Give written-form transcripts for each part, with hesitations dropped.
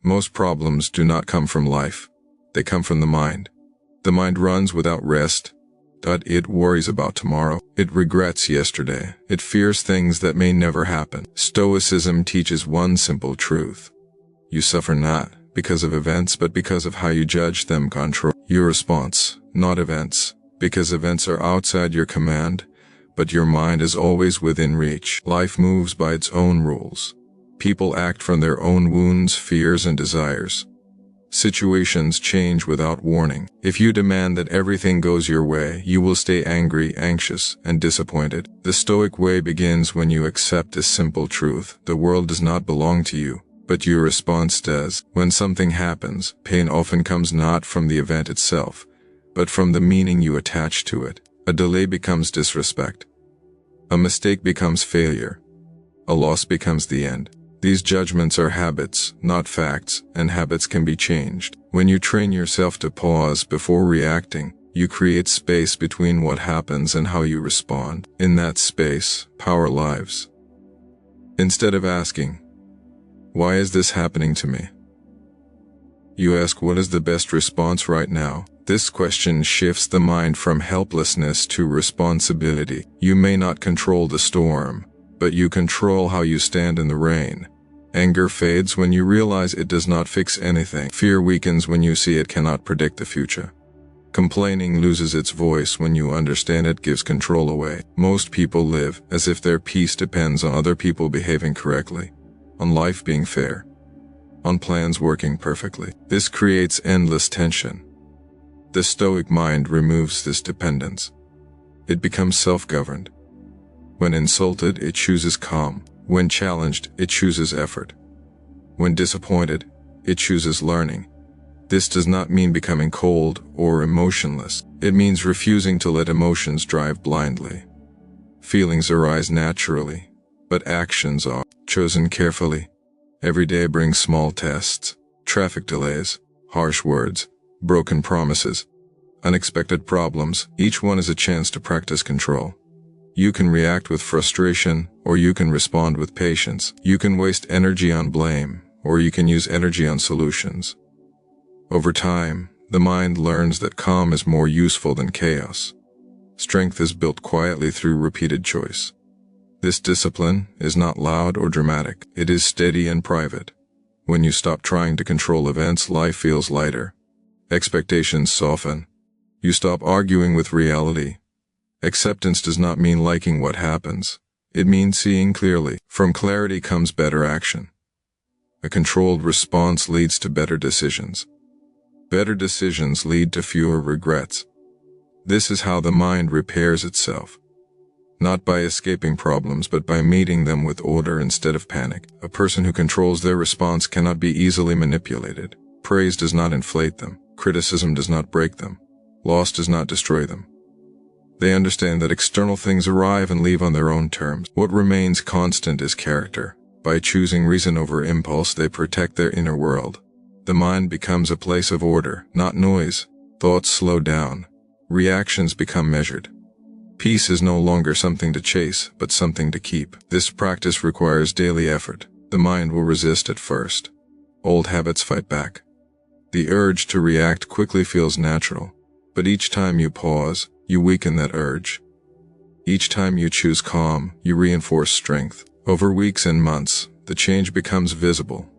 Most problems do not come from life. They come from the mind. The mind runs without rest. It worries about tomorrow. It regrets yesterday. It fears things that may never happen. Stoicism teaches one simple truth. You suffer not because of events, but because of how you judge them. Control your response, not events, because events are outside your command, but your mind is always within reach. Life moves by its own rules. People act from their own wounds, fears, and desires. Situations change without warning. If you demand that everything goes your way, you will stay angry, anxious, and disappointed. The Stoic way begins when you accept this simple truth: the world does not belong to you, but your response does. When something happens, pain often comes not from the event itself, but from the meaning you attach to it. A delay becomes disrespect. A mistake becomes failure. A loss becomes the end. These judgments are habits, not facts, and habits can be changed. When you train yourself to pause before reacting, you create space between what happens and how you respond. In that space, power lives. Instead of asking, "Why is this happening to me?" you ask, "What is the best response right now?" This question shifts the mind from helplessness to responsibility. You may not control the storm, but you control how you stand in the rain. Anger fades when you realize it does not fix anything. Fear weakens when you see it cannot predict the future. Complaining loses its voice when you understand it gives control away. Most people live as if their peace depends on other people behaving correctly, on life being fair, on plans working perfectly. This creates endless tension. The Stoic mind removes this dependence. It becomes self-governed. When insulted, it chooses calm. When challenged, it chooses effort. When disappointed, it chooses learning. This does not mean becoming cold or emotionless. It means refusing to let emotions drive blindly. Feelings arise naturally, but actions are chosen carefully. Every day brings small tests, traffic delays, harsh words, broken promises, unexpected problems. Each one is a chance to practice control. You can react with frustration, or you can respond with patience. You can waste energy on blame, or you can use energy on solutions. Over time, the mind learns that calm is more useful than chaos. Strength is built quietly through repeated choice. This discipline is not loud or dramatic. It is steady and private. When you stop trying to control events, life feels lighter. Expectations soften. You stop arguing with reality. Acceptance does not mean liking what happens. It means seeing clearly. From clarity comes better action. A controlled response leads to better decisions. Better decisions lead to fewer regrets. This is how the mind repairs itself. Not by escaping problems, but by meeting them with order instead of panic. A person who controls their response cannot be easily manipulated. Praise does not inflate them. Criticism does not break them. Loss does not destroy them. They understand that external things arrive and leave on their own terms. What remains constant is character. By choosing reason over impulse, they protect their inner world. The mind becomes a place of order, not noise. Thoughts slow down. Reactions become measured. Peace is no longer something to chase, but something to keep. This practice requires daily effort. The mind will resist at first. Old habits fight back. The urge to react quickly feels natural, but each time you pause, you weaken that urge. Each time you choose calm, you reinforce strength. Over weeks and months, the change becomes visible.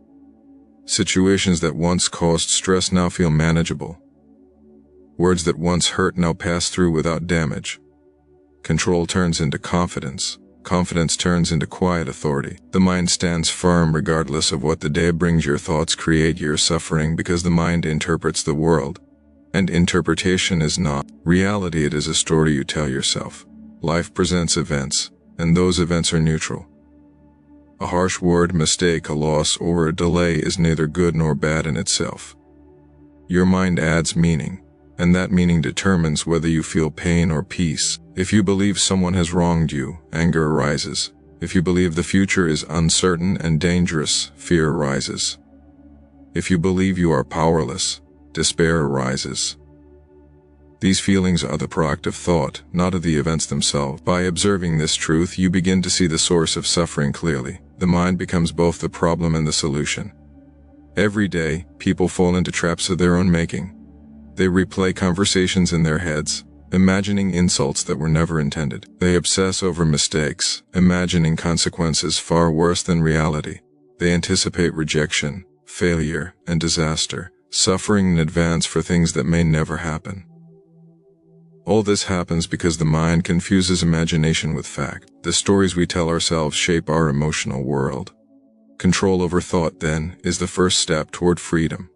Situations that once caused stress now feel manageable. Words that once hurt now pass through without damage. Control turns into confidence. Confidence turns into quiet authority. The mind stands firm regardless of what the day brings. Your thoughts create your suffering because the mind interprets the world. And interpretation is not reality, it is a story you tell yourself. Life presents events, and those events are neutral. A harsh word, mistake, a loss, or a delay is neither good nor bad in itself. Your mind adds meaning, and that meaning determines whether you feel pain or peace. If you believe someone has wronged you, anger arises. If you believe the future is uncertain and dangerous, fear arises. If you believe you are powerless, despair arises. These feelings are the product of thought, not of the events themselves. By observing this truth, you begin to see the source of suffering clearly. The mind becomes both the problem and the solution. Every day, people fall into traps of their own making. They replay conversations in their heads, imagining insults that were never intended. They obsess over mistakes, imagining consequences far worse than reality. They anticipate rejection, failure, and disaster, suffering in advance for things that may never happen. All this happens because the mind confuses imagination with fact. The stories we tell ourselves shape our emotional world. Control over thought, then, is the first step toward freedom.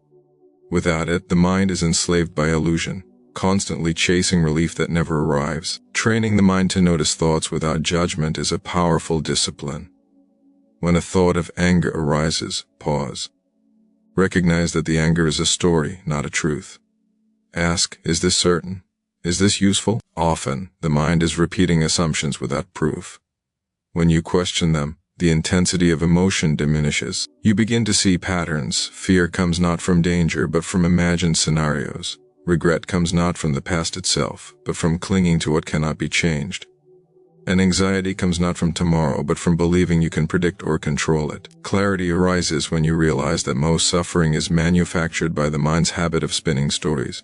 Without it, the mind is enslaved by illusion, constantly chasing relief that never arrives. Training the mind to notice thoughts without judgment is a powerful discipline. When a thought of anger arises, pause. Recognize that the anger is a story, not a truth. Ask, is this certain? Is this useful? Often, the mind is repeating assumptions without proof. When you question them, the intensity of emotion diminishes. You begin to see patterns. Fear comes not from danger, but from imagined scenarios. Regret comes not from the past itself, but from clinging to what cannot be changed. And anxiety comes not from tomorrow, but from believing you can predict or control it. Clarity arises when you realize that most suffering is manufactured by the mind's habit of spinning stories.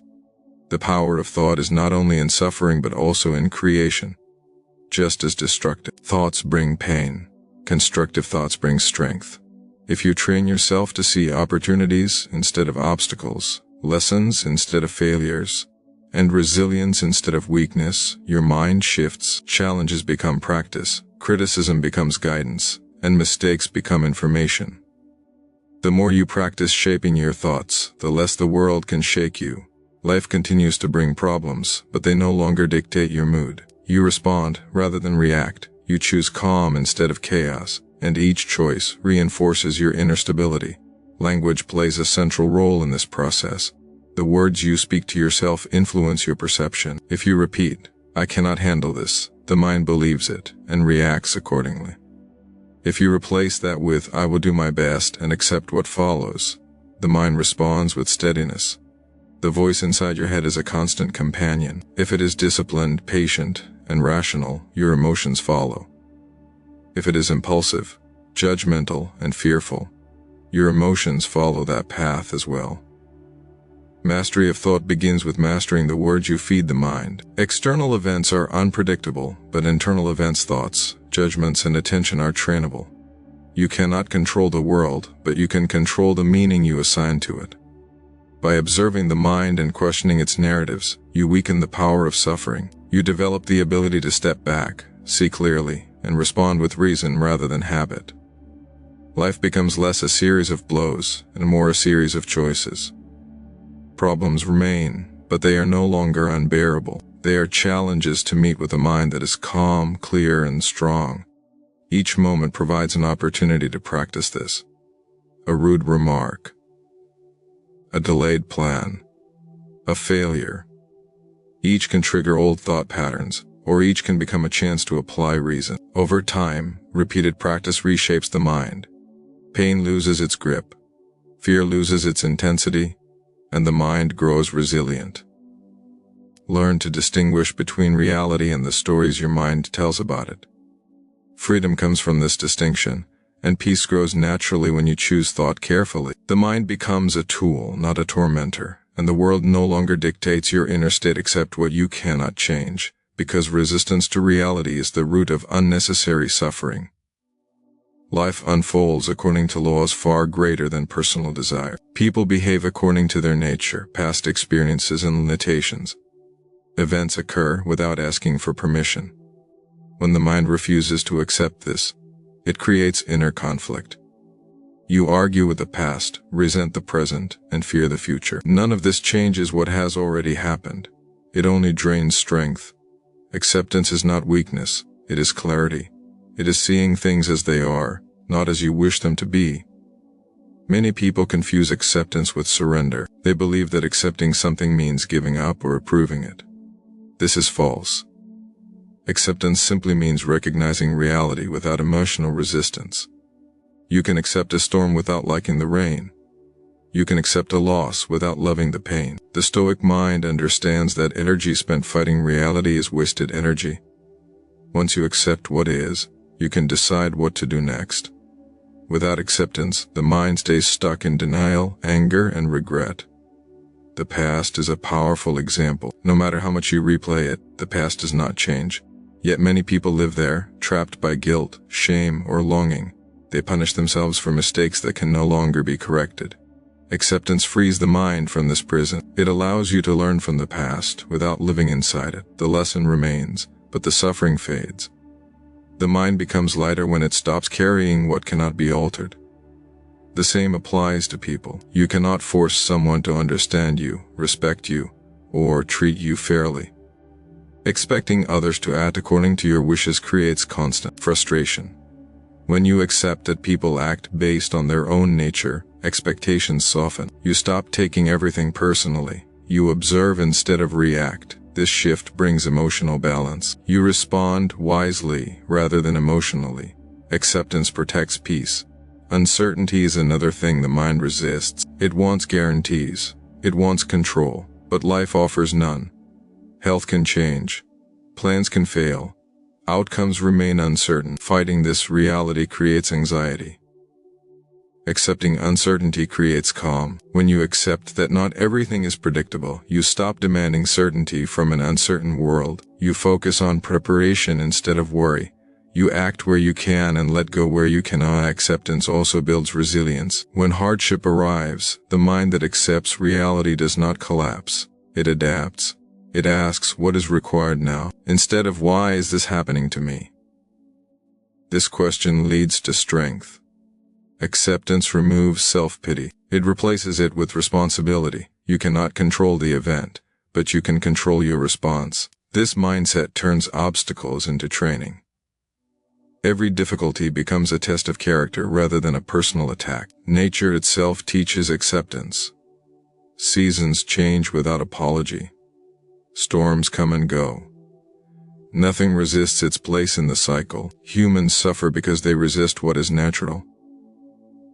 The power of thought is not only in suffering but also in creation. Just as destructive thoughts bring pain, constructive thoughts bring strength. If you train yourself to see opportunities instead of obstacles, lessons instead of failures, and resilience instead of weakness, your mind shifts, challenges become practice, criticism becomes guidance, and mistakes become information. The more you practice shaping your thoughts, the less the world can shake you. Life continues to bring problems, but they no longer dictate your mood. You respond rather than react. You choose calm instead of chaos, and each choice reinforces your inner stability. Language plays a central role in this process. The words you speak to yourself influence your perception. If you repeat, "I cannot handle this," the mind believes it and reacts accordingly. If you replace that with, "I will do my best and accept what follows," the mind responds with steadiness. The voice inside your head is a constant companion. If it is disciplined, patient, and rational, your emotions follow. If it is impulsive, judgmental, and fearful, your emotions follow that path as well. Mastery of thought begins with mastering the words you feed the mind. External events are unpredictable, but internal events, thoughts, judgments, and attention are trainable. You cannot control the world, but you can control the meaning you assign to it. By observing the mind and questioning its narratives, you weaken the power of suffering. You develop the ability to step back, see clearly, and respond with reason rather than habit. Life becomes less a series of blows and more a series of choices. Problems remain, but they are no longer unbearable. They are challenges to meet with a mind that is calm, clear, and strong. Each moment provides an opportunity to practice this. A rude remark, a delayed plan, a failure. Each can trigger old thought patterns, or each can become a chance to apply reason. Over time, repeated practice reshapes the mind. Pain loses its grip, fear loses its intensity, and the mind grows resilient. Learn to distinguish between reality and the stories your mind tells about it. Freedom comes from this distinction, and peace grows naturally when you choose thought carefully. The mind becomes a tool, not a tormentor, and the world no longer dictates your inner state except what you cannot change, because resistance to reality is the root of unnecessary suffering. Life unfolds according to laws far greater than personal desire. People behave according to their nature, past experiences, and limitations. Events occur without asking for permission. When the mind refuses to accept this, it creates inner conflict. You argue with the past, resent the present, and fear the future. None of this changes what has already happened. It only drains strength. Acceptance is not weakness, it is clarity. It is seeing things as they are, not as you wish them to be. Many people confuse acceptance with surrender. They believe that accepting something means giving up or approving it. This is false. Acceptance simply means recognizing reality without emotional resistance. You can accept a storm without liking the rain. You can accept a loss without loving the pain. The Stoic mind understands that energy spent fighting reality is wasted energy. Once you accept what is, you can decide what to do next. Without acceptance, the mind stays stuck in denial, anger, and regret. The past is a powerful example. No matter how much you replay it, the past does not change. Yet many people live there, trapped by guilt, shame, or longing. They punish themselves for mistakes that can no longer be corrected. Acceptance frees the mind from this prison. It allows you to learn from the past without living inside it. The lesson remains, but the suffering fades. The mind becomes lighter when it stops carrying what cannot be altered. The same applies to people. You cannot force someone to understand you, respect you, or treat you fairly. Expecting others to act according to your wishes creates constant frustration. When you accept that people act based on their own nature, expectations soften. You stop taking everything personally. You observe instead of react. This shift brings emotional balance. You respond wisely rather than emotionally. Acceptance protects peace. Uncertainty is another thing the mind resists. It wants guarantees. It wants control. But life offers none. Health can change. Plans can fail. Outcomes remain uncertain. Fighting this reality creates anxiety. Accepting uncertainty creates calm. When you accept that not everything is predictable, you stop demanding certainty from an uncertain world. You focus on preparation instead of worry. You act where you can and let go where you cannot. Acceptance also builds resilience. When hardship arrives, the mind that accepts reality does not collapse. It adapts. It asks, what is required now, instead of why is this happening to me? This question leads to strength. Acceptance removes self-pity. It replaces it with responsibility. You cannot control the event, but you can control your response. This mindset turns obstacles into training. Every difficulty becomes a test of character rather than a personal attack. Nature itself teaches acceptance. Seasons change without apology. Storms come and go. Nothing resists its place in the cycle. Humans suffer because they resist what is natural.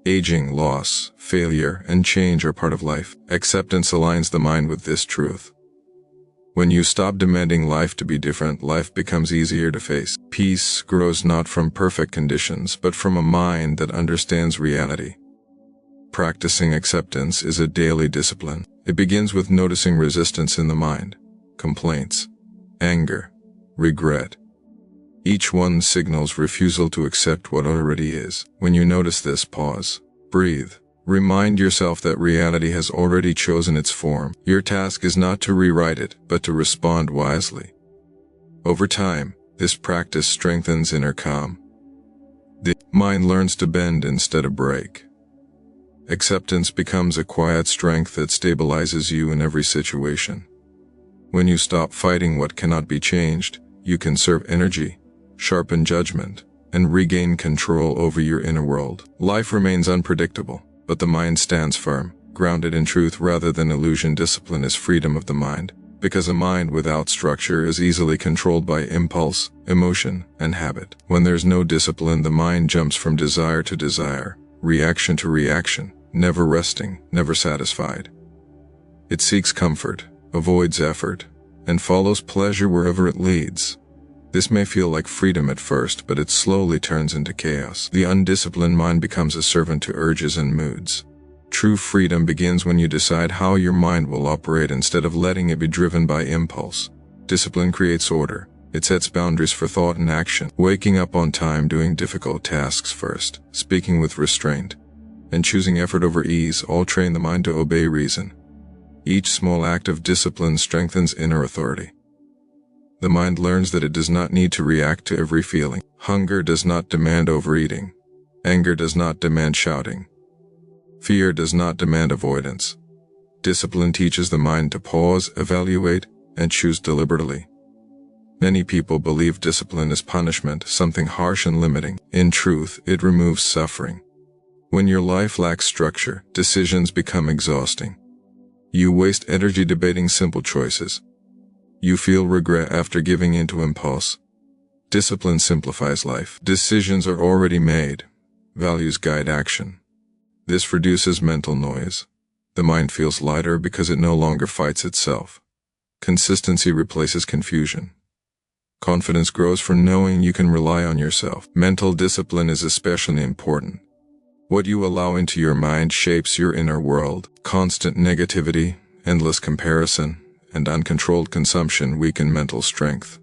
Aging, loss, failure, and change are part of life. Acceptance aligns the mind with this truth. When you stop demanding life to be different, life becomes easier to face. Peace grows not from perfect conditions, but from a mind that understands reality. Practicing acceptance is a daily discipline. It begins with noticing resistance in the mind. Complaints, anger, regret. Each one signals refusal to accept what already is. When you notice this, pause, breathe. Remind yourself that reality has already chosen its form. Your task is not to rewrite it, but to respond wisely. Over time, this practice strengthens inner calm. The mind learns to bend instead of break. Acceptance becomes a quiet strength that stabilizes you in every situation. When you stop fighting what cannot be changed, you conserve energy, sharpen judgment, and regain control over your inner world. Life remains unpredictable, but the mind stands firm, grounded in truth rather than illusion. Discipline is freedom of the mind, because a mind without structure is easily controlled by impulse, emotion, and habit. When there's no discipline, the mind jumps from desire to desire, reaction to reaction, never resting, never satisfied. It seeks comfort, avoids effort, and follows pleasure wherever it leads. This may feel like freedom at first, but it slowly turns into chaos. The undisciplined mind becomes a servant to urges and moods. True freedom begins when you decide how your mind will operate instead of letting it be driven by impulse. Discipline creates order. It sets boundaries for thought and action. Waking up on time, doing difficult tasks first, speaking with restraint, and choosing effort over ease all train the mind to obey reason. Each small act of discipline strengthens inner authority. The mind learns that it does not need to react to every feeling. Hunger does not demand overeating. Anger does not demand shouting. Fear does not demand avoidance. Discipline teaches the mind to pause, evaluate, and choose deliberately. Many people believe discipline is punishment, something harsh and limiting. In truth, it removes suffering. When your life lacks structure, decisions become exhausting. You waste energy debating simple choices. You feel regret after giving in to impulse. Discipline simplifies life. Decisions are already made. Values guide action. This reduces mental noise. The mind feels lighter because it no longer fights itself. Consistency replaces confusion. Confidence grows from knowing you can rely on yourself. Mental discipline is especially important. What you allow into your mind shapes your inner world. Constant negativity, endless comparison, and uncontrolled consumption weaken mental strength.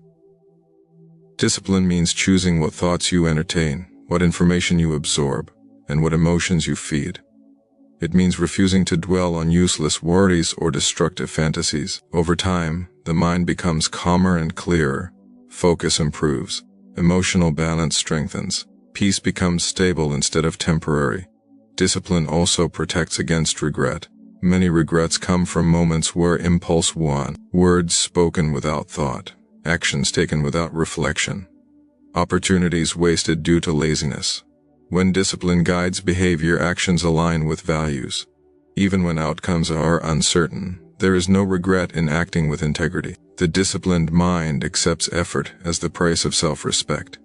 Discipline means choosing what thoughts you entertain, what information you absorb, and what emotions you feed. It means refusing to dwell on useless worries or destructive fantasies. Over time, the mind becomes calmer and clearer, focus improves, emotional balance strengthens, peace becomes stable instead of temporary. Discipline also protects against regret. Many regrets come from moments where impulse won, words spoken without thought, actions taken without reflection, opportunities wasted due to laziness. When discipline guides behavior, actions align with values. Even when outcomes are uncertain, there is no regret in acting with integrity. The disciplined mind accepts effort as the price of self-respect.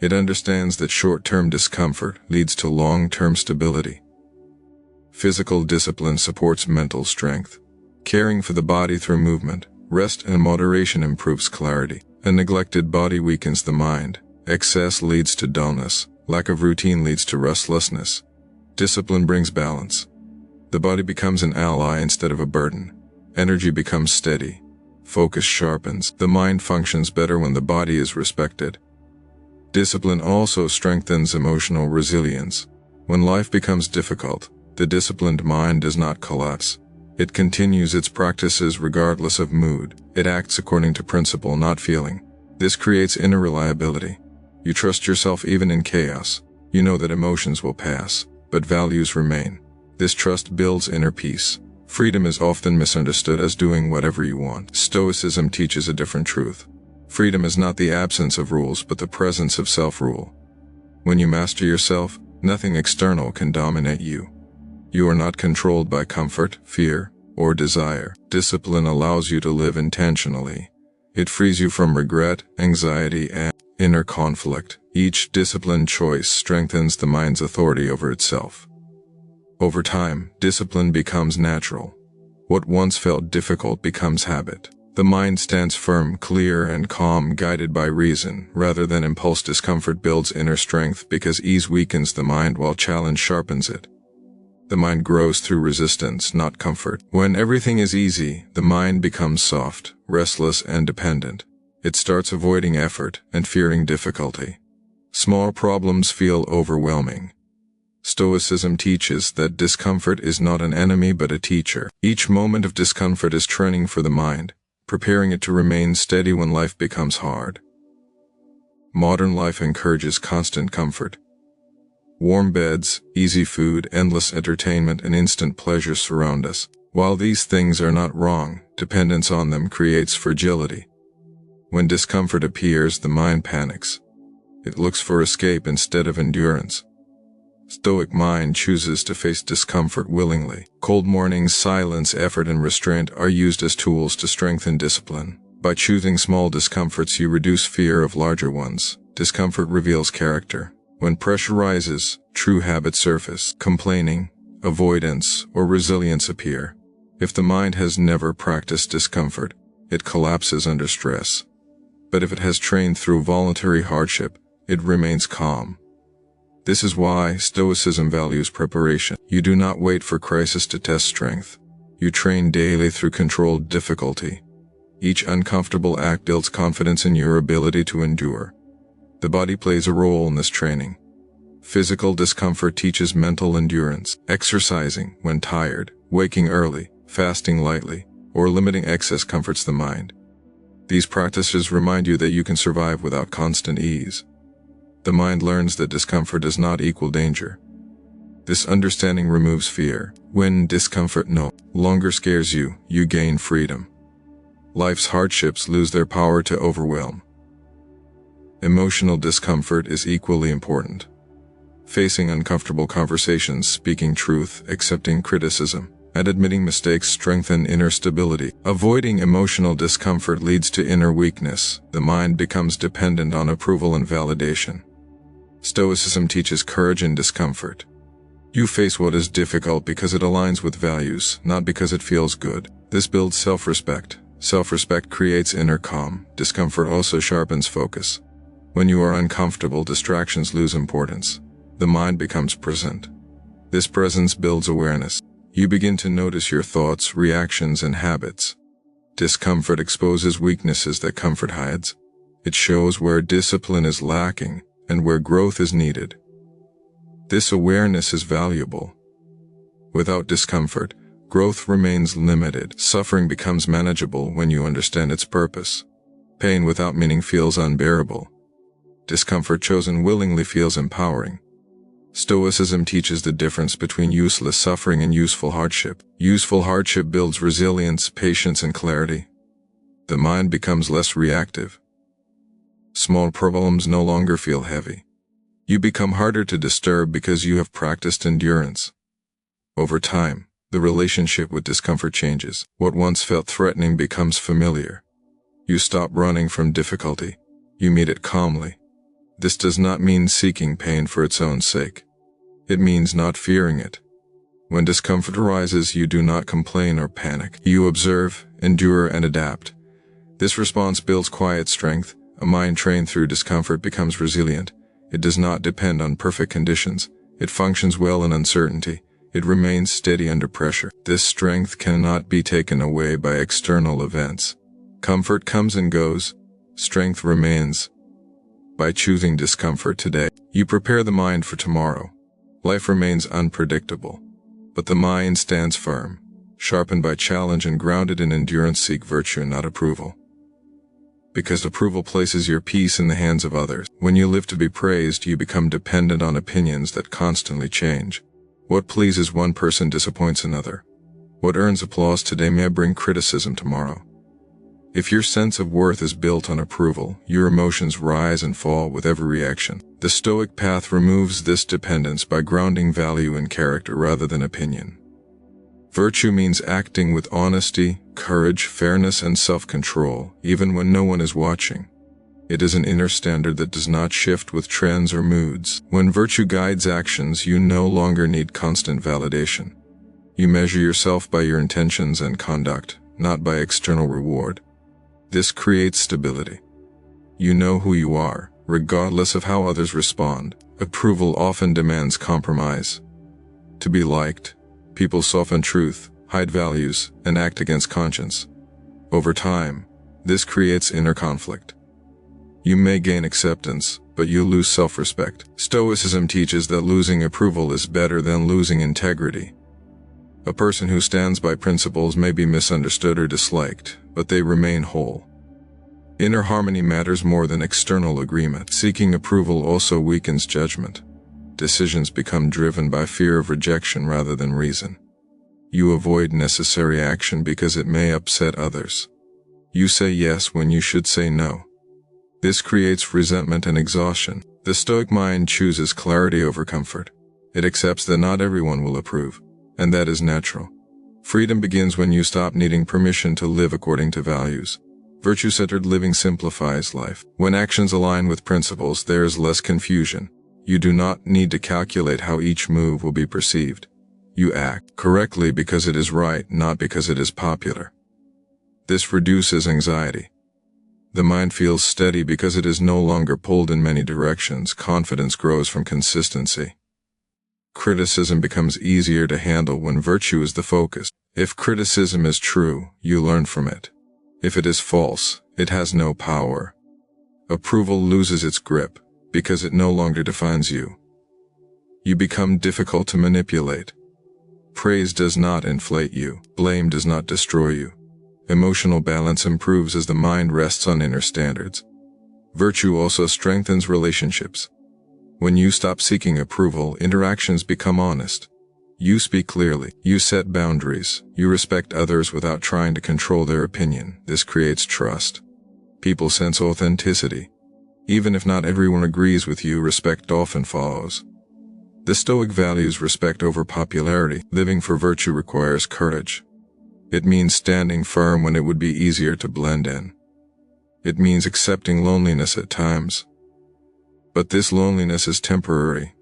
It understands that short-term discomfort leads to long-term stability. Physical discipline supports mental strength. Caring for the body through movement, rest, and moderation improves clarity. A neglected body weakens the mind. Excess leads to dullness. Lack of routine leads to restlessness. Discipline brings balance. The body becomes an ally instead of a burden. Energy becomes steady. Focus sharpens. The mind functions better when the body is respected. Discipline also strengthens emotional resilience. When life becomes difficult, the disciplined mind does not collapse. It continues its practices regardless of mood. It acts according to principle, not feeling. This creates inner reliability. You trust yourself even in chaos. You know that emotions will pass, but values remain. This trust builds inner peace. Freedom is often misunderstood as doing whatever you want. Stoicism teaches a different truth. Freedom is not the absence of rules, but the presence of self-rule. When you master yourself, nothing external can dominate you. You are not controlled by comfort, fear, or desire. Discipline allows you to live intentionally. It frees you from regret, anxiety, and inner conflict. Each disciplined choice strengthens the mind's authority over itself. Over time, discipline becomes natural. What once felt difficult becomes habit. The mind stands firm, clear, and calm, guided by reason, rather than impulse. Discomfort builds inner strength because ease weakens the mind while challenge sharpens it. The mind grows through resistance, not comfort. When everything is easy, the mind becomes soft, restless, and dependent. It starts avoiding effort and fearing difficulty. Small problems feel overwhelming. Stoicism teaches that discomfort is not an enemy but a teacher. Each moment of discomfort is training for the mind, preparing it to remain steady when life becomes hard. Modern life encourages constant comfort. Warm beds, easy food, endless entertainment, and instant pleasure surround us. While these things are not wrong, dependence on them creates fragility. When discomfort appears, the mind panics. It looks for escape instead of endurance. Stoic mind chooses to face discomfort willingly. Cold mornings, silence, effort, and restraint are used as tools to strengthen discipline. By choosing small discomforts, you reduce fear of larger ones. Discomfort reveals character. When pressure rises, true habits surface. Complaining, avoidance, or resilience appear. If the mind has never practiced discomfort, it collapses under stress. But if it has trained through voluntary hardship, it remains calm. This is why Stoicism values preparation. You do not wait for crisis to test strength. You train daily through controlled difficulty. Each uncomfortable act builds confidence in your ability to endure. The body plays a role in this training. Physical discomfort teaches mental endurance. Exercising when tired, waking early, fasting lightly, or limiting excess comforts the mind. These practices remind you that you can survive without constant ease. The mind learns that discomfort does not equal danger. This understanding removes fear. When discomfort no longer scares you, you gain freedom. Life's hardships lose their power to overwhelm. Emotional discomfort is equally important. Facing uncomfortable conversations, speaking truth, accepting criticism, and admitting mistakes strengthen inner stability. Avoiding emotional discomfort leads to inner weakness. The mind becomes dependent on approval and validation. Stoicism teaches courage in discomfort. You face what is difficult because it aligns with values, not because it feels good. This builds self-respect. Self-respect creates inner calm. Discomfort also sharpens focus. When you are uncomfortable, distractions lose importance. The mind becomes present. This presence builds awareness. You begin to notice your thoughts, reactions, and habits. Discomfort exposes weaknesses that comfort hides. It shows where discipline is lacking and where growth is needed. This awareness is valuable. Without discomfort, growth remains limited. Suffering becomes manageable when you understand its purpose. Pain without meaning feels unbearable. Discomfort chosen willingly feels empowering. Stoicism teaches the difference between useless suffering and useful hardship. Useful hardship builds resilience, patience, and clarity. The mind becomes less reactive. Small problems no longer feel heavy. You become harder to disturb because you have practiced endurance. Over time, the relationship with discomfort changes. What once felt threatening becomes familiar. You stop running from difficulty. You meet it calmly. This does not mean seeking pain for its own sake. It means not fearing it. When discomfort arises, you do not complain or panic. You observe, endure, and adapt. This response builds quiet strength. A mind trained through discomfort becomes resilient. It does not depend on perfect conditions. It functions well in uncertainty. It remains steady under pressure. This strength cannot be taken away by external events. Comfort comes and goes. Strength remains. By choosing discomfort today, you prepare the mind for tomorrow. Life remains unpredictable, but the mind stands firm, sharpened by challenge and grounded in endurance. Seek virtue and not approval. Because approval places your peace in the hands of others. When you live to be praised, you become dependent on opinions that constantly change. What pleases one person disappoints another. What earns applause today may bring criticism tomorrow. If your sense of worth is built on approval, your emotions rise and fall with every reaction. The Stoic path removes this dependence by grounding value in character rather than opinion. Virtue means acting with honesty, courage, fairness, and self-control, even when no one is watching. It is an inner standard that does not shift with trends or moods. When virtue guides actions, you no longer need constant validation. You measure yourself by your intentions and conduct, not by external reward. This creates stability. You know who you are, regardless of how others respond. Approval often demands compromise. To be liked, people soften truth, hide values, and act against conscience. Over time, this creates inner conflict. You may gain acceptance, but you lose self-respect. Stoicism teaches that losing approval is better than losing integrity. A person who stands by principles may be misunderstood or disliked, but they remain whole. Inner harmony matters more than external agreement. Seeking approval also weakens judgment. Decisions become driven by fear of rejection rather than reason. You avoid necessary action because it may upset others. You say yes when you should say no. This creates resentment and exhaustion. The Stoic mind chooses clarity over comfort. It accepts that not everyone will approve, and that is natural. Freedom begins when you stop needing permission to live according to values. Virtue-centered living simplifies life. When actions align with principles, there is less confusion. You do not need to calculate how each move will be perceived. You act correctly because it is right, not because it is popular. This reduces anxiety. The mind feels steady because it is no longer pulled in many directions. Confidence grows from consistency. Criticism becomes easier to handle when virtue is the focus. If criticism is true, you learn from it. If it is false, it has no power. Approval loses its grip because it no longer defines you. You become difficult to manipulate. Praise does not inflate you. Blame does not destroy you. Emotional balance improves as the mind rests on inner standards. Virtue also strengthens relationships. When you stop seeking approval, interactions become honest. You speak clearly. You set boundaries. You respect others without trying to control their opinion. This creates trust. People sense authenticity. Even if not everyone agrees with you, respect often follows. The Stoic values respect over popularity. Living for virtue requires courage. It means standing firm when it would be easier to blend in. It means accepting loneliness at times. But this loneliness is temporary.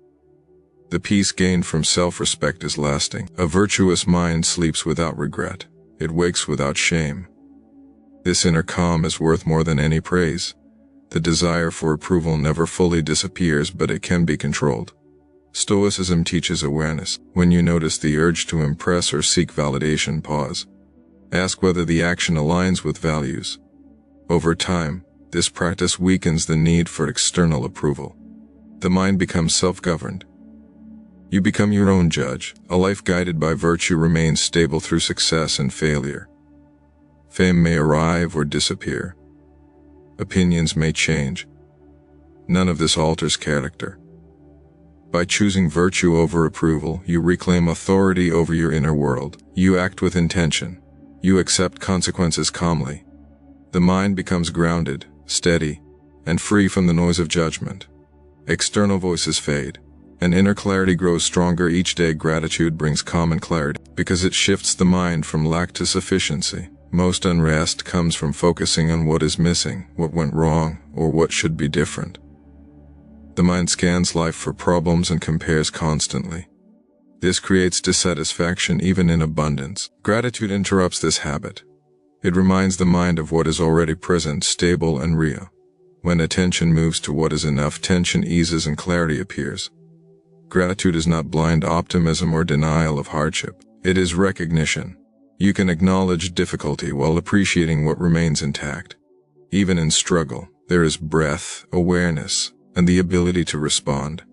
The peace gained from self-respect is lasting. A virtuous mind sleeps without regret. It wakes without shame. This inner calm is worth more than any praise. The desire for approval never fully disappears, but it can be controlled. Stoicism teaches awareness. When you notice the urge to impress or seek validation, pause. Ask whether the action aligns with values. Over time, this practice weakens the need for external approval. The mind becomes self-governed. You become your own judge. A life guided by virtue remains stable through success and failure. Fame may arrive or disappear. Opinions may change. None of this alters character. By choosing virtue over approval, you reclaim authority over your inner world. You act with intention. You accept consequences calmly. The mind becomes grounded, steady, and free from the noise of judgment. External voices fade, and inner clarity grows stronger each day. Gratitude brings calm and clarity because it shifts the mind from lack to sufficiency. Most unrest comes from focusing on what is missing, what went wrong, or what should be different. The mind scans life for problems and compares constantly. This creates dissatisfaction even in abundance. Gratitude interrupts this habit. It reminds the mind of what is already present, stable, and real. When attention moves to what is enough, tension eases and clarity appears. Gratitude is not blind optimism or denial of hardship. It is recognition. You can acknowledge difficulty while appreciating what remains intact. Even in struggle, there is breadth, awareness, and the ability to respond.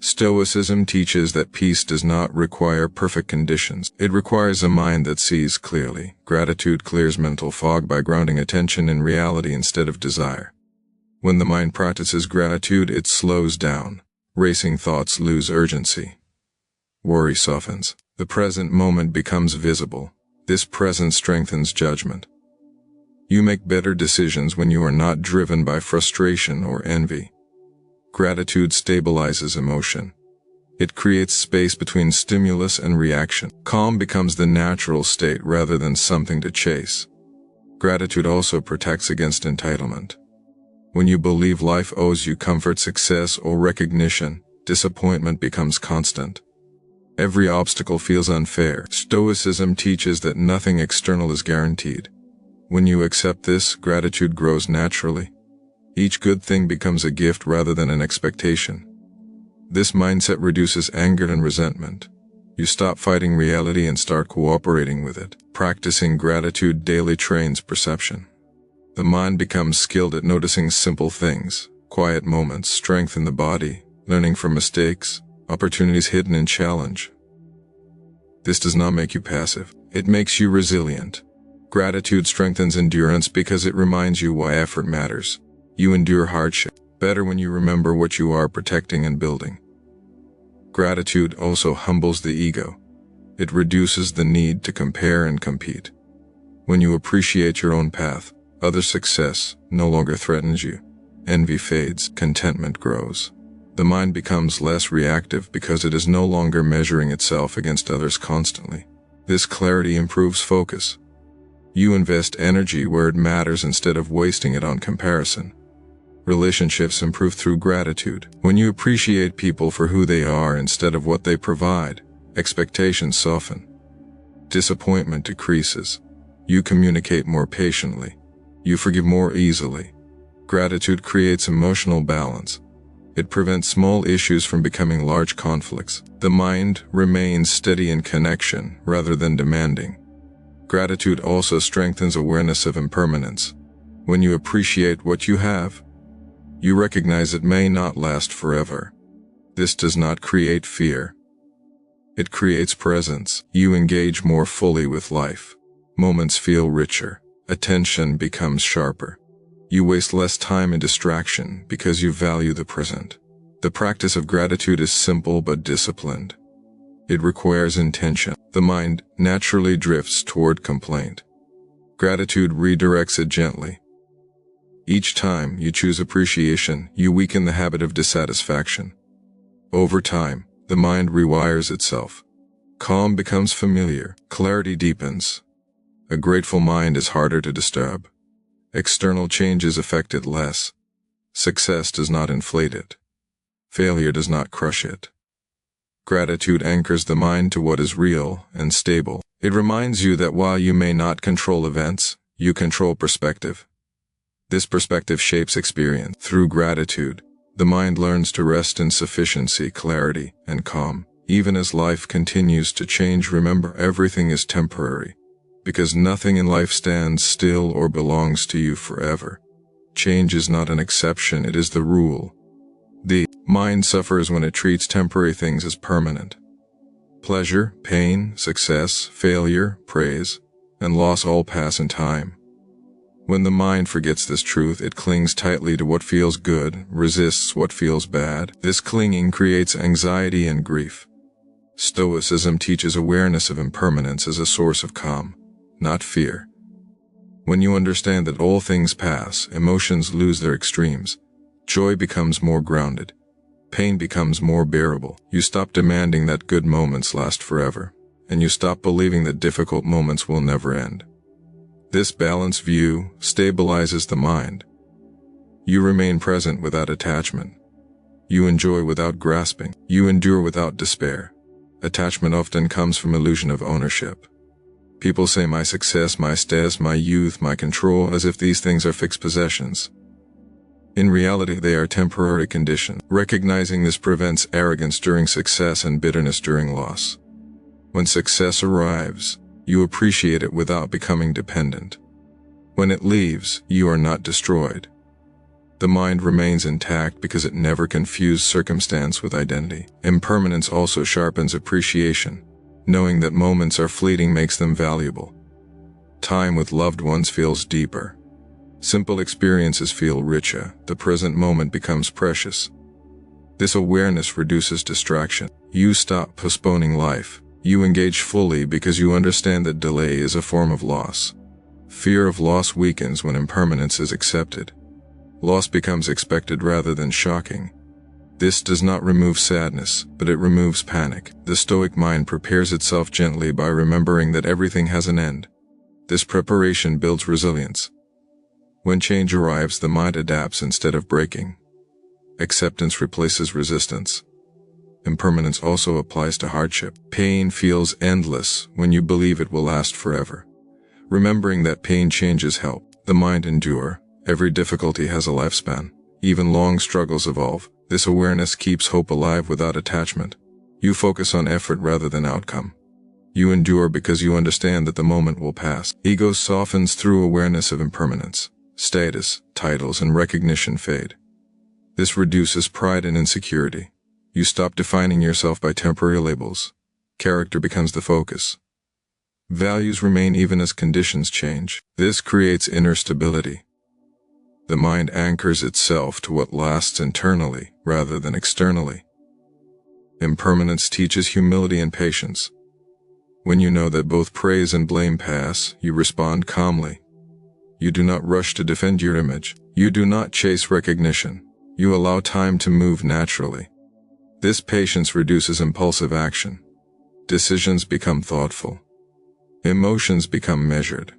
Stoicism teaches that peace does not require perfect conditions. It requires a mind that sees clearly. Gratitude clears mental fog by grounding attention in reality instead of desire. When the mind practices gratitude, it slows down. Racing thoughts lose urgency. Worry softens. The present moment becomes visible. This presence strengthens judgment. You make better decisions when you are not driven by frustration or envy. Gratitude stabilizes emotion. It creates space between stimulus and reaction. Calm becomes the natural state rather than something to chase. Gratitude also protects against entitlement. When you believe life owes you comfort, success, or recognition, disappointment becomes constant. Every obstacle feels unfair. Stoicism teaches that nothing external is guaranteed. When you accept this, gratitude grows naturally. Each good thing becomes a gift rather than an expectation. This mindset reduces anger and resentment. You stop fighting reality and start cooperating with it. Practicing gratitude daily trains perception. The mind becomes skilled at noticing simple things. Quiet moments strengthen the body, learning from mistakes, opportunities hidden in challenge. This does not make you passive. It makes you resilient. Gratitude strengthens endurance because it reminds you why effort matters. You endure hardship better when you remember what you are protecting and building. Gratitude also humbles the ego. It reduces the need to compare and compete. When you appreciate your own path, other success no longer threatens you. Envy fades, contentment grows. The mind becomes less reactive because it is no longer measuring itself against others constantly. This clarity improves focus. You invest energy where it matters instead of wasting it on comparison. Relationships improve through gratitude. When you appreciate people for who they are instead of what they provide, expectations soften. Disappointment decreases. You communicate more patiently. You forgive more easily. Gratitude creates emotional balance. It prevents small issues from becoming large conflicts. The mind remains steady in connection rather than demanding. Gratitude also strengthens awareness of impermanence. When you appreciate what you have, you recognize it may not last forever. This does not create fear. It creates presence. You engage more fully with life. Moments feel richer. Attention becomes sharper. You waste less time in distraction because you value the present. The practice of gratitude is simple but disciplined. It requires intention. The mind naturally drifts toward complaint. Gratitude redirects it gently. Each time you choose appreciation, you weaken the habit of dissatisfaction. Over time, the mind rewires itself. Calm becomes familiar. Clarity deepens. A grateful mind is harder to disturb. External changes affect it less. Success does not inflate it. Failure does not crush it. Gratitude anchors the mind to what is real and stable. It reminds you that while you may not control events, you control perspective. This perspective shapes experience. Through gratitude, The mind learns to rest in sufficiency, clarity, and calm. Even as life continues to change, remember everything is temporary, because nothing in life stands still or belongs to you forever. Change is not an exception, it is the rule. The mind suffers when it treats temporary things as permanent. Pleasure, pain, success, failure, praise, and loss all pass in time. When the mind forgets this truth, it clings tightly to what feels good, resists what feels bad. This clinging creates anxiety and grief. Stoicism teaches awareness of impermanence as a source of calm, not fear. When you understand that all things pass, emotions lose their extremes. Joy becomes more grounded. Pain becomes more bearable. You stop demanding that good moments last forever, and you stop believing that difficult moments will never end. This balanced view stabilizes the mind. You remain present without attachment. You enjoy without grasping. You endure without despair. Attachment often comes from illusion of ownership. People say my success, my status, my youth, my control, as if these things are fixed possessions. In reality, they are temporary conditions. Recognizing this prevents arrogance during success and bitterness during loss. When success arrives, you appreciate it without becoming dependent. When it leaves, you are not destroyed. The mind remains intact because it never confused circumstance with identity. Impermanence also sharpens appreciation. Knowing that moments are fleeting makes them valuable. Time with loved ones feels deeper. Simple experiences feel richer. The present moment becomes precious. This awareness reduces distraction. You stop postponing life. You engage fully because you understand that delay is a form of loss. Fear of loss weakens when impermanence is accepted. Loss becomes expected rather than shocking. This does not remove sadness, but it removes panic. The Stoic mind prepares itself gently by remembering that everything has an end. This preparation builds resilience. When change arrives, the mind adapts instead of breaking. Acceptance replaces resistance. Impermanence also applies to hardship. Pain feels endless when you believe it will last forever. Remembering that pain changes help the mind endure. Every difficulty has a lifespan. Even long struggles evolve. This awareness keeps hope alive without attachment. You focus on effort rather than outcome. You endure because you understand that the moment will pass. Ego softens through awareness of impermanence. Status, titles, and recognition fade. This reduces pride and insecurity. You stop defining yourself by temporary labels. Character becomes the focus. Values remain even as conditions change. This creates inner stability. The mind anchors itself to what lasts internally rather than externally. Impermanence teaches humility and patience. When you know that both praise and blame pass, you respond calmly. You do not rush to defend your image. You do not chase recognition. You allow time to move naturally. This patience reduces impulsive action. Decisions become thoughtful. Emotions become measured.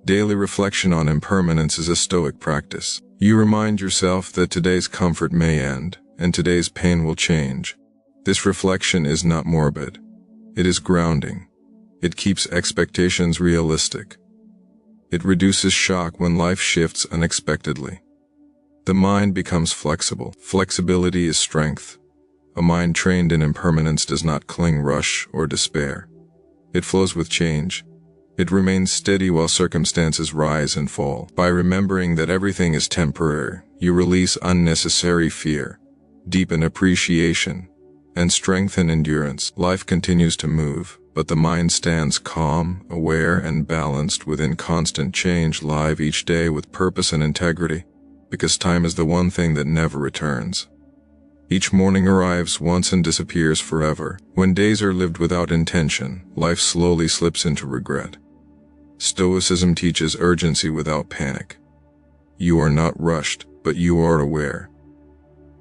Daily reflection on impermanence is a Stoic practice. You remind yourself that today's comfort may end, and today's pain will change. This reflection is not morbid. It is grounding. It keeps expectations realistic. It reduces shock when life shifts unexpectedly. The mind becomes flexible. Flexibility is strength. A mind trained in impermanence does not cling, rush, or despair. It flows with change. It remains steady while circumstances rise and fall. By remembering that everything is temporary, you release unnecessary fear, deepen appreciation, and strengthen endurance. Life continues to move, but the mind stands calm, aware, and balanced within constant change, live each day with purpose and integrity, because time is the one thing that never returns. Each morning arrives once and disappears forever. When days are lived without intention, life slowly slips into regret. Stoicism teaches urgency without panic. You are not rushed, but you are aware.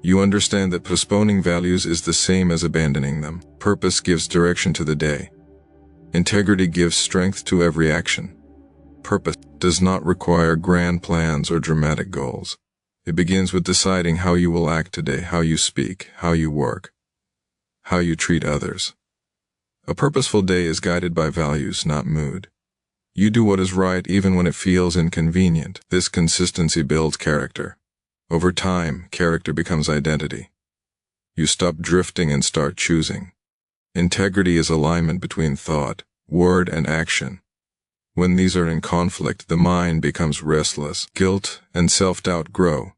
You understand that postponing values is the same as abandoning them. Purpose gives direction to the day. Integrity gives strength to every action. Purpose does not require grand plans or dramatic goals. It begins with deciding how you will act today, how you speak, how you work, how you treat others. A purposeful day is guided by values, not mood. You do what is right even when it feels inconvenient. This consistency builds character. Over time, character becomes identity. You stop drifting and start choosing. Integrity is alignment between thought, word, and action. When these are in conflict, the mind becomes restless. Guilt and self-doubt grow.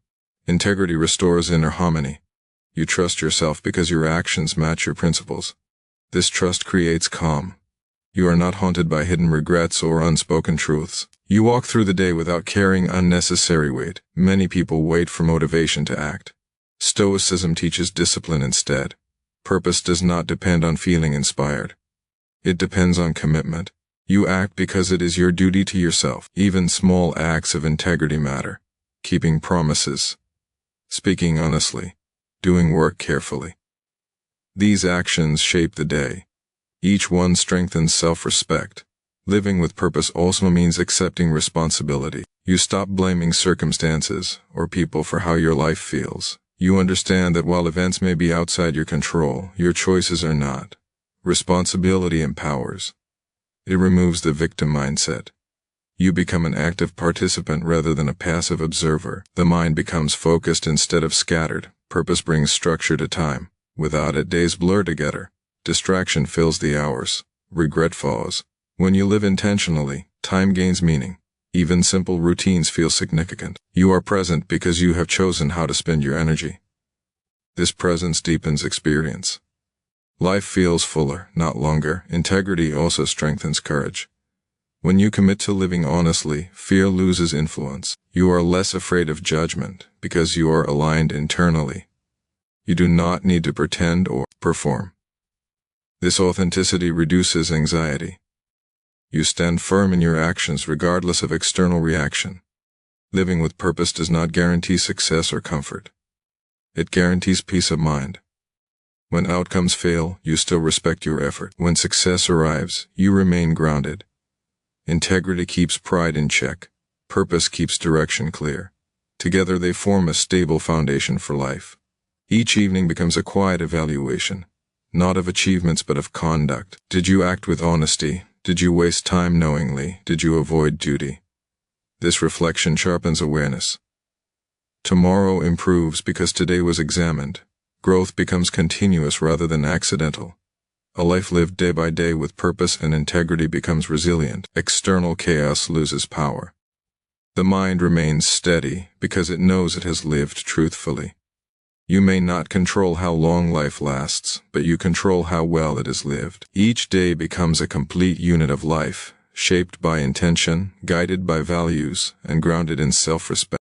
Integrity restores inner harmony. You trust yourself because your actions match your principles. This trust creates calm. You are not haunted by hidden regrets or unspoken truths. You walk through the day without carrying unnecessary weight. Many people wait for motivation to act. Stoicism teaches discipline instead. Purpose does not depend on feeling inspired. It depends on commitment. You act because it is your duty to yourself. Even small acts of integrity matter. Keeping promises, speaking honestly, doing work carefully. These actions shape the day. Each one strengthens self-respect. Living with purpose also means accepting responsibility. You stop blaming circumstances or people for how your life feels. You understand that while events may be outside your control, your choices are not. Responsibility empowers. It removes the victim mindset. You become an active participant rather than a passive observer. The mind becomes focused instead of scattered. Purpose brings structure to time. Without it, days blur together. Distraction fills the hours. Regret falls. When you live intentionally, time gains meaning. Even simple routines feel significant. You are present because you have chosen how to spend your energy. This presence deepens experience. Life feels fuller, not longer. Integrity also strengthens courage. When you commit to living honestly, fear loses influence. You are less afraid of judgment because you are aligned internally. You do not need to pretend or perform. This authenticity reduces anxiety. You stand firm in your actions regardless of external reaction. Living with purpose does not guarantee success or comfort. It guarantees peace of mind. When outcomes fail, you still respect your effort. When success arrives, you remain grounded. Integrity keeps pride in check. Purpose keeps direction clear. Together they form a stable foundation for life. Each evening becomes a quiet evaluation, not of achievements but of conduct. Did you act with honesty? Did you waste time knowingly? Did you avoid duty? This reflection sharpens awareness. Tomorrow improves because today was examined. Growth becomes continuous rather than accidental. A life lived day by day with purpose and integrity becomes resilient. External chaos loses power. The mind remains steady because it knows it has lived truthfully. You may not control how long life lasts, but you control how well it is lived. Each day becomes a complete unit of life, shaped by intention, guided by values, and grounded in self-respect.